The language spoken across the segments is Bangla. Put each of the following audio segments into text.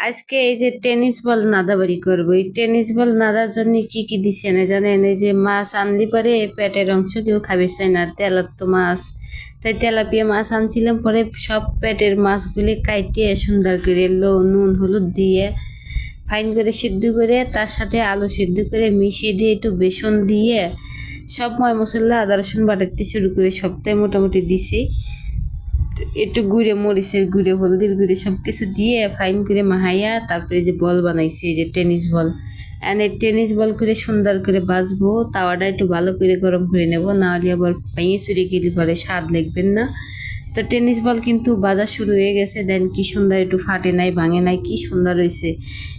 আজকে এই যে টেনিস বল নাদাবাড়ি করবো। এই টেনিস বল নাদার জন্য কি কি দিচ্ছে না জানেন? এই যে মাছ আনলি পরে পেটের অংশ কেউ খাবে চাই না, তেলাত্ত মাছ, তাই তেলাপিয়া মাছ আনছিলাম। পরে সব পেটের মাছগুলি কাইটে সুন্দর করে নুন হলুদ দিয়ে ফাইন করে সিদ্ধ করে তার সাথে আলু সিদ্ধ করে মিশিয়ে দিয়ে একটু বেসন দিয়ে সব ময় মশলা আদা রসুন বাটাতে শুরু করে সবটাই মোটামুটি দিছি। একটু গুঁড়ে মরিচের গুঁড়ে হলদির গুঁড়ে সব কিছু দিয়ে ফাইন করে মাহাইয়া তারপরে যে বল বানাইছি, যে টেনিস বল, এই টেনিস বল করে সুন্দর করে বাজবো। তাওয়াটা একটু ভালো করে গরম করে নেব, নাহলে আবার ভেঙে চুরে গেলে পরে স্বাদ লাগবেন না। তো টেনিস বল কিন্তু বাজা শুরু হয়ে গেছে, দেন কি সুন্দর, একটু ফাটে নাই ভাঙে নাই, কি সুন্দর হয়েছে।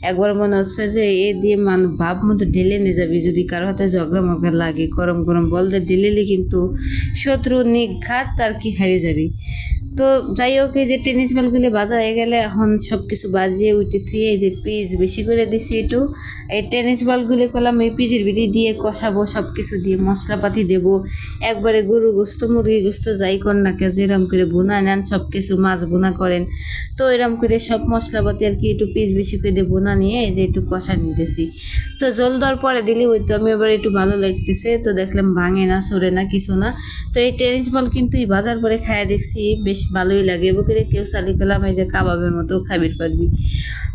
একবার মনে হচ্ছে যে এ দিয়ে ভাব মতো ঢেলে নিয়ে যাবে, যদি কারো হাতে ঝগড়া মগড়া লাগে। গরম গরম বল দিয়ে ঢেলেলে কিন্তু শত্রু নিঘাত আর কি হারিয়ে যাবে। তো যাই হোক, এই যে টেনিস বলগুলি ভাজা হয়ে গেলে এখন সব কিছু বাজিয়ে উঠে থুয়ে এই যে পিস বেশি করে দিছি একটু। এই টেনিস বলগুলি করলাম এই পিজের ভিতরে দিয়ে কষাবো, সব কিছু দিয়ে মশলাপাতি দেবো একবারে। গরু গোস্ত মুরগি গোস্ত যাই কর না কে, যেরম করে বোনা নেন সব কিছু, মাছ বোনা করেন তো এরম করে সব মশলাপাতি আর কি একটু পিস বেশি করে দিয়ে বোনা নিয়ে এই যে একটু কষা নিতেছি। তো জল দেওয়ার পরে দিলে ওই তো আমি এবার একটু ভালো লাগতেছে। তো দেখলাম ভাঙে না সরে না কিছু না। তো এই টেনিস বল কিন্তু এই বাজার পরে খাইয়া দেখছি বেশ ভালোই লাগে। বকে কেউ চালি করলাম এই যে কাবাবের মতো খাবির পারবি।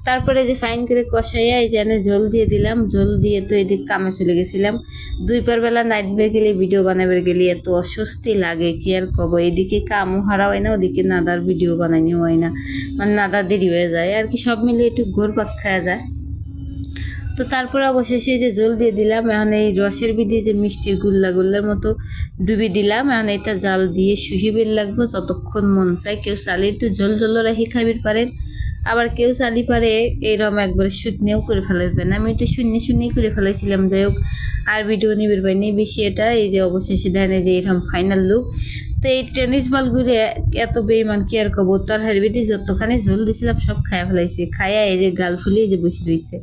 তারপরে যে ফাইন করে কষাইয়া এই যে জল দিয়ে দিলাম। জল দিয়ে তো এদিকে কামে চলে গেছিলাম। দুইবার বেলা নাইট বের গেলে ভিডিও বানাবার গেলে এত অস্বস্তি লাগে কি আর কব। এদিকে কামও হারা হয় না, ওদিকে নাদার ভিডিও বানানি হয় না, মানে নাদার দেরি হয়ে যায় আর কি। সব মিলে একটু ঘোরপাক খাওয়া যায়। তো তারপর অবশেষে যে জল দিয়ে দিলাম। এখন এই রসের ভিতরে যে মিষ্টির গুল্লার মতো ডুবি দিলাম। এখন এটা জাল দিয়ে শুহিবের লাগবো যতক্ষণ মন চায়। কেউ চালে একটু জল জল রাখি খাবির পারেন, আবার কেউ চালি পারে এরম একবারে শুকনিও করে ফেলাইবেন। আমি একটু শূন্য করে ফেলাইছিলাম। যাই হোক, আর ভিডিও নিবির পাইনি বেশি এটা। এই যে অবশেষে দেন যে এরকম ফাইনাল লুক। তো এই টেনিস বল ঘুরে এত বেইমান কি আর কব। তার হারবিটি যতখানি ঝোল দিয়েছিলাম সব খায়া ফেলাইছি। খায়া এই যে গাল ফুলিয়ে যে বসে রয়েছে।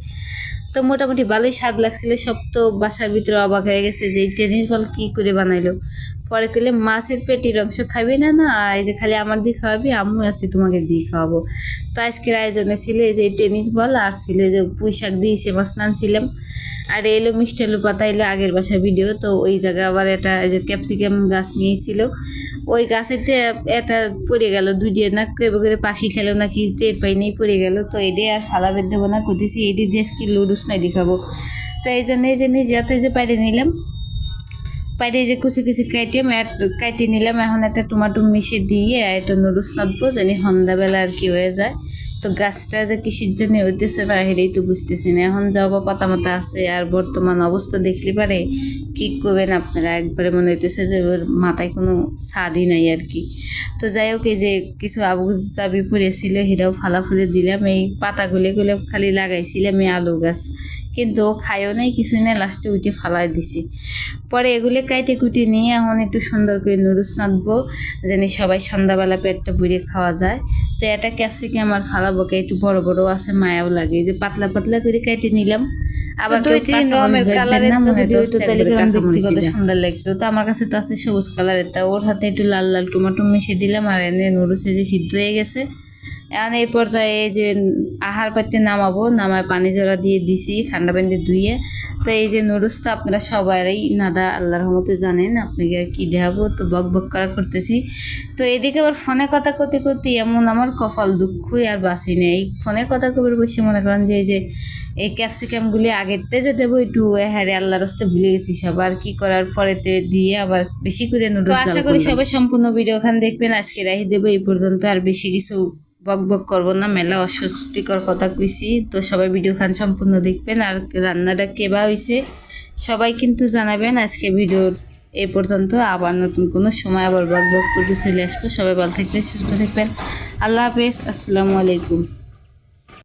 তো মোটামুটি ভালোই স্বাদ লাগছিল। সব তো বাসার ভিতরে অবাক হয়ে গেছে যে এই টেনিস বল কী করে বানাইলো। পরে করলে মাছের পেটির অংশ খাবি না, না এই যে খালি আমার দিয়ে খাওয়াবি, আম্মু আছি তোমাকে দিয়ে খাওয়াবো। তো আজকের আয়োজনে ছিল এই যে টেনিস বল, আর ছিল যে পুঁই শাক দিয়েছে মাছ নানছিলাম। আর এলো মিষ্টি আলু পাতা, এলো আগের বাসার ভিডিও। তো ওই জায়গায় আবার এটা যে ক্যাপসিকাম গাছ নিয়েছিল, ওই গাছেতে এটা পড়ে গেল দুই দিয়ে না করে পাখি খেলো না কি টের পাইনি, পড়ে গেল। তো এটাই আর ফালা বেঁধে দেবো না, করতেছি এটি দিয়ে কি লুডুস নাই দেখাবো। তো এই জন্য যাতে যে পাইরে নিলাম, পাইরে যে কুচি কাইটে নিলাম। এখন একটা টমাটো মিশিয়ে দিয়ে একটা নুডলস নাববো, জানি সন্ধ্যাবেলা আর কি হয়ে যায়। তো গাছটা যে কিসের জন্য হইতেছে না হেরেই তো বুঝতেছি না। এখন যাও বা পাতা মাতা আছে, আর বর্তমান অবস্থা দেখলে পারে কী করবেন আপনারা, একবারে মনে হইতেছে যে ওর মাথায় কোনো স্বাদই নাই আর কি। তো যাই হোক, এই যে কিছু আবু চাবি পড়েছিল সেটাও ফালাফুলে দিলাম। এই পাতাগুলো খালি লাগাইছিলাম এই আলু গাছ, কিন্তু ও খায়ও নাই কিছুই না, লাস্টে উঠে ফালাই দিছি। পরে এগুলো কাইটে কুটে নিয়ে এখন একটু সুন্দর করে নুডলস নাড়বো, জানি সবাই সন্ধ্যাবেলা পেটটা ভরে খাওয়া যায়। তো এটা ক্যাপসিকাম আর ফালাবোকে একটু বড় বড় আছে, মায়াও লাগে, যে পাতলা পাতলা করে কেটে নিলাম। আবার ব্যক্তিগত সুন্দর লাগতো। তো আমার কাছে তো আছে সবুজ কালারের, তা ওর হাতে একটু লাল লাল টমেটো মিশিয়ে দিলাম। আর এনে নুডলসে যে সিদ্ধ হয়ে গেছে। এখন এই পর্যায়ে যে আহার পাত্রে নামাবো, নামায় পানি জড়া দিয়ে দিছি ঠান্ডা পানিতে ধুয়ে। তো এই যে নুডলস তো আপনারা সবাই নাদা আল্লাহর রহমতে জানেন, আপনাকে আর কি দেখাবো। তো বক বক করা করতেছি। তো এদিকে আবার ফোনে কথা করতে করতে এমন আমার কপাল দুঃখই আর বাঁচি নেই। ফোনে কথা কবে বসে মনে করেন যে এই যে এই ক্যাপসিকামগুলি আগেতে যে দেবো একটু হ্যাঁ আল্লাহর রাস্তায় ভুলে গেছি সব, আর কি করার পরেতে দিয়ে আবার বেশি করে নুডলস। আশা করি সবাই সম্পূর্ণ ভিডিও খান দেখবেন। আজকে রাখি দেবো এই পর্যন্ত, আর বেশি কিছু বক বক করবো না, মেলা অস্বস্তিকর কথা কইছি। তো সবাই ভিডিও খান সম্পূর্ণ দেখবেন। আর রান্নাটা কেবা হয়েছে সবাই কিন্তু জানাবেন। আজকে ভিডিওর এই পর্যন্ত, আবার নতুন কোনো সময় আবার বক বক করে চলে আসবো। সবাই ভালো থাকবেন, সুস্থ থাকবেন। আল্লাহ হাফেজ, আসসালামু আলাইকুম।